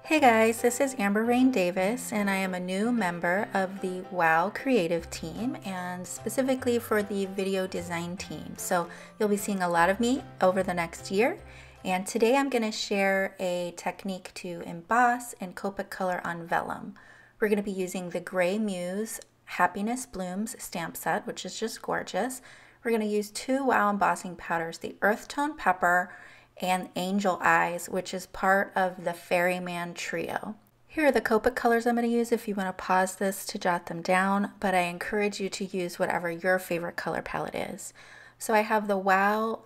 Hey guys, this is Amber Rain Davis, and I am a new member of the WOW creative team, and specifically for the video design team. So you'll be seeing a lot of me over the next year. And today I'm going to share a technique to emboss and Copic color on vellum. We're going to be using the Gray Muse Happiness Blooms stamp set, which is just gorgeous. We're going to use two WOW embossing powders, the Earthtone Pepper and Angel Eyes, which is part of the Ferry Man trio. Here are the Copic colors I'm going to use if you want to pause this to jot them down, but I encourage you to use whatever your favorite color palette is. So I have the WOW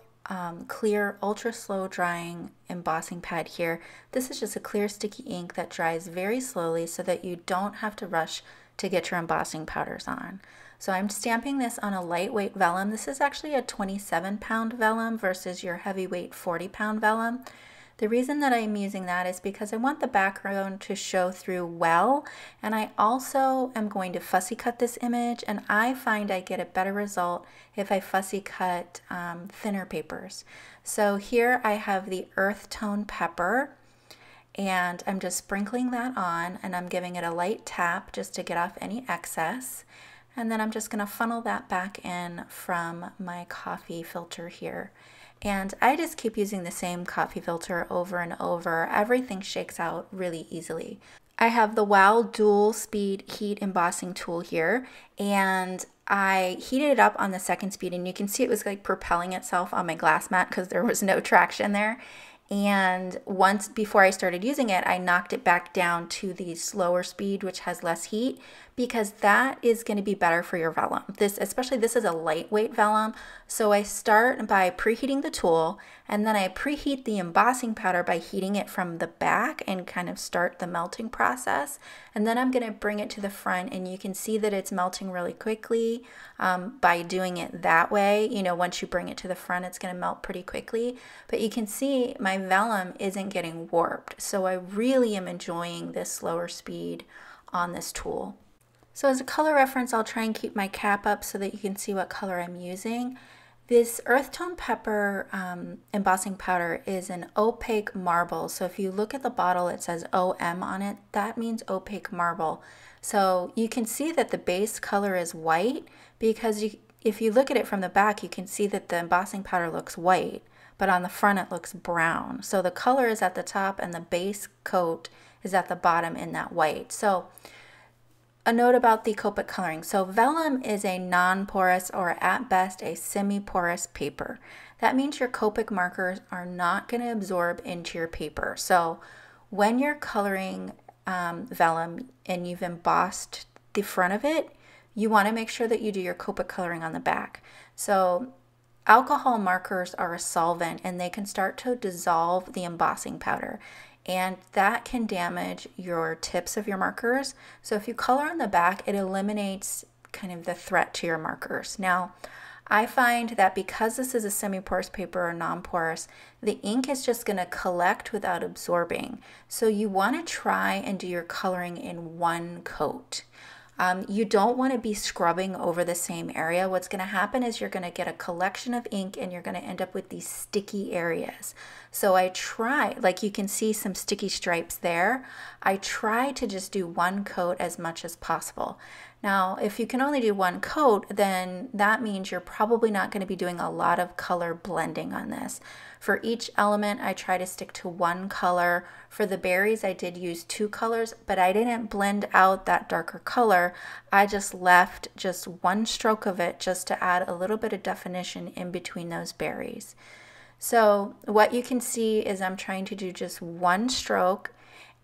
clear ultra slow drying embossing pad here. This is just a clear sticky ink that dries very slowly so that you don't have to rush to get your embossing powders on. So I'm stamping this on a lightweight vellum. This is actually a 27-pound vellum versus your heavyweight 40-pound vellum. The reason that I'm using that is because I want the background to show through well, and I also am going to fussy cut this image, and I find I get a better result if I fussy cut thinner papers. So here I have the Earthtone Pepper, and I'm just sprinkling that on, and I'm giving it a light tap just to get off any excess. And then I'm just going to funnel that back in from my coffee filter here. And I just keep using the same coffee filter over and over. Everything shakes out really easily. I have the WOW dual speed heat embossing tool here, and I heated it up on the second speed, and you can see it was like propelling itself on my glass mat because there was no traction there. And once before I started using it, I knocked it back down to the slower speed, which has less heat, because that is going to be better for your vellum. Especially this is a lightweight vellum. So I start by preheating the tool, and then I preheat the embossing powder by heating it from the back and kind of start the melting process. And then I'm going to bring it to the front, and you can see that it's melting really quickly by doing it that way. You know, once you bring it to the front, it's going to melt pretty quickly. But you can see my vellum isn't getting warped. So I really am enjoying this slower speed on this tool. So as a color reference, I'll try and keep my cap up so that you can see what color I'm using. This Earthtone Pepper embossing powder is an opaque marble. So if you look at the bottle, it says OM on it. That means opaque marble. So you can see that the base color is white because if you look at it from the back, you can see that the embossing powder looks white, but on the front it looks brown. So the color is at the top and the base coat is at the bottom in that white. So a note about the Copic coloring. So vellum is a non-porous or at best a semi-porous paper. That means your Copic markers are not going to absorb into your paper. So when you're coloring vellum and you've embossed the front of it, you want to make sure that you do your Copic coloring on the back. So alcohol markers are a solvent, and they can start to dissolve the embossing powder, and that can damage your tips of your markers. So if you color on the back, it eliminates kind of the threat to your markers. Now, I find that because this is a semi-porous paper or non-porous, the ink is just going to collect without absorbing. So you want to try and do your coloring in one coat. You don't want to be scrubbing over the same area. What's going to happen is you're going to get a collection of ink and you're going to end up with these sticky areas. So I try, like you can see some sticky stripes there, I try to just do one coat as much as possible. Now, if you can only do one coat, then that means you're probably not going to be doing a lot of color blending on this. For each element, I try to stick to one color. For the berries, I did use two colors, but I didn't blend out that darker color. I just left just one stroke of it just to add a little bit of definition in between those berries. So what you can see is I'm trying to do just one stroke,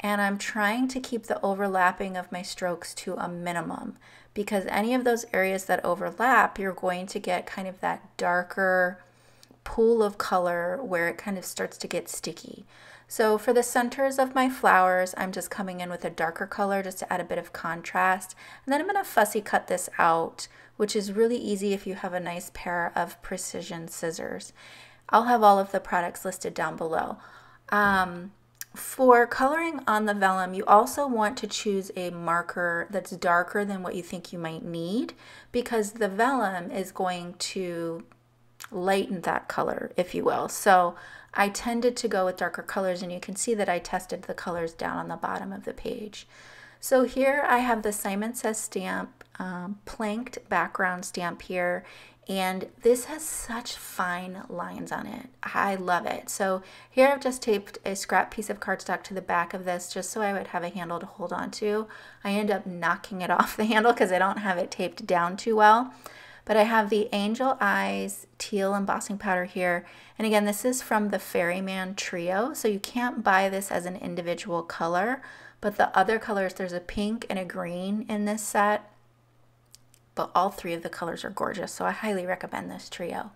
and I'm trying to keep the overlapping of my strokes to a minimum, because any of those areas that overlap, you're going to get kind of that darker pool of color where it kind of starts to get sticky. So for the centers of my flowers, I'm just coming in with a darker color just to add a bit of contrast. And then I'm going to fussy cut this out, which is really easy if you have a nice pair of precision scissors. I'll have all of the products listed down below. For coloring on the vellum, you also want to choose a marker that's darker than what you think you might need, because the vellum is going to lighten that color, if you will. So I tended to go with darker colors, and you can see that I tested the colors down on the bottom of the page. So here I have the Simon Says stamp, planked background stamp here, and this has such fine lines on it. I love it. So here I've just taped a scrap piece of cardstock to the back of this just so I would have a handle to hold on to. I end up knocking it off the handle because I don't have it taped down too well. But I have the Angel Eyes teal embossing powder here. And again, this is from the Ferry Man trio. So you can't buy this as an individual color, but the other colors, there's a pink and a green in this set. But all three of the colors are gorgeous, so I highly recommend this trio.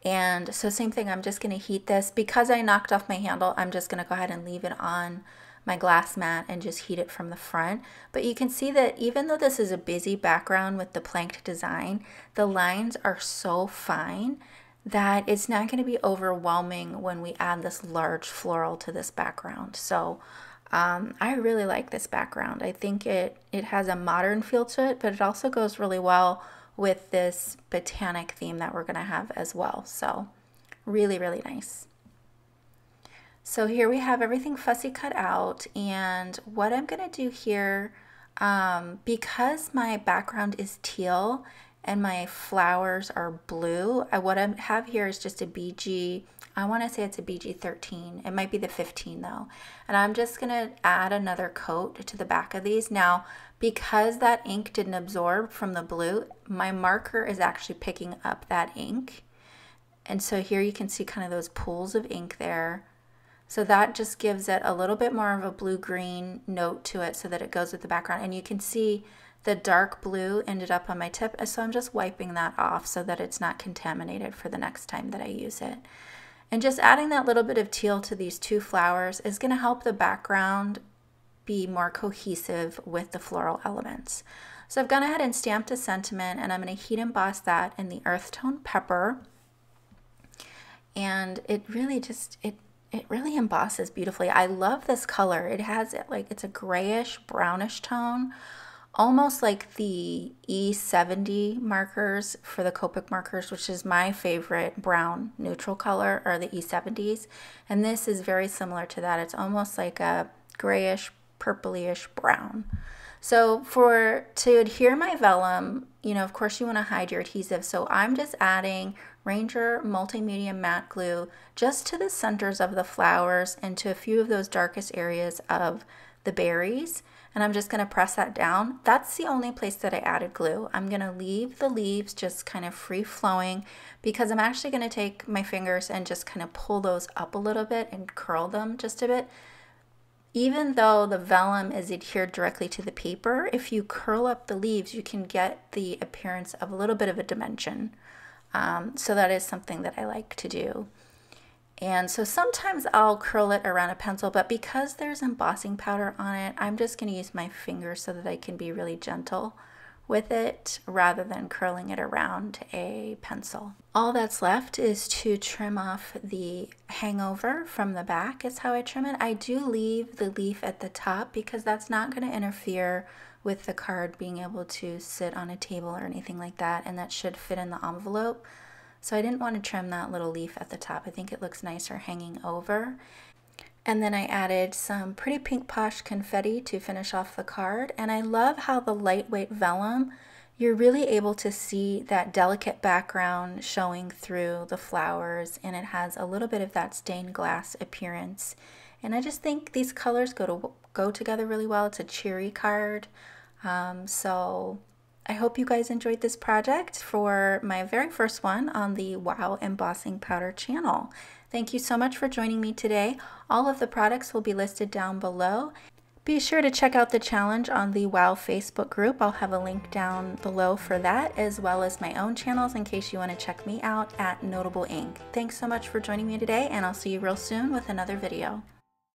And so same thing, I'm just going to heat this. Because I knocked off my handle, I'm just going to go ahead and leave it on my glass mat and just heat it from the front. But you can see that even though this is a busy background with the planked design, the lines are so fine that it's not going to be overwhelming when we add this large floral to this background. So I really like this background. I think it has a modern feel to it, but it also goes really well with this botanic theme that we're going to have as well. So really, really nice. So here we have everything fussy cut out, and what I'm going to do here, because my background is teal and my flowers are blue, what I have here is just a BG, I want to say it's a BG 13. It might be the 15 though. And I'm just going to add another coat to the back of these. Now, because that ink didn't absorb from the blue, my marker is actually picking up that ink. And so here you can see kind of those pools of ink there. So that just gives it a little bit more of a blue-green note to it so that it goes with the background. And you can see the dark blue ended up on my tip. So I'm just wiping that off so that it's not contaminated for the next time that I use it. And just adding that little bit of teal to these two flowers is going to help the background be more cohesive with the floral elements. So I've gone ahead and stamped a sentiment, and I'm going to heat emboss that in the Earthtone Pepper. And it really just, it really embosses beautifully. I love this color. It has it's a grayish brownish tone, almost like the E70 markers for the Copic markers, which is my favorite brown neutral color, or the E70s. And this is very similar to that. It's almost like a grayish, purplyish brown. So to adhere my vellum, you know, of course you want to hide your adhesive. So I'm just adding Ranger Multimedia Matte Glue just to the centers of the flowers and to a few of those darkest areas of the berries. And I'm just going to press that down. That's the only place that I added glue. I'm going to leave the leaves just kind of free flowing because I'm actually going to take my fingers and just kind of pull those up a little bit and curl them just a bit. Even though the vellum is adhered directly to the paper, if you curl up the leaves, you can get the appearance of a little bit of a dimension. So that is something that I like to do. And so sometimes I'll curl it around a pencil, but because there's embossing powder on it, I'm just going to use my fingers so that I can be really gentle with it rather than curling it around a pencil. All that's left is to trim off the hangover from the back is how I trim it. I do leave the leaf at the top because that's not going to interfere with the card being able to sit on a table or anything like that, and that should fit in the envelope. So I didn't want to trim that little leaf at the top. I think it looks nicer hanging over. And then I added some pretty pink posh confetti to finish off the card. And I love how the lightweight vellum, you're really able to see that delicate background showing through the flowers, and it has a little bit of that stained glass appearance. And I just think these colors go together really well. It's a cheery card. So I hope you guys enjoyed this project for my very first one on the Wow Embossing Powder channel. Thank you so much for joining me today. All of the products will be listed down below. Be sure to check out the challenge on the Wow Facebook group. I'll have a link down below for that, as well as my own channels in case you want to check me out at Notable Ink. Thanks so much for joining me today, and I'll see you real soon with another video.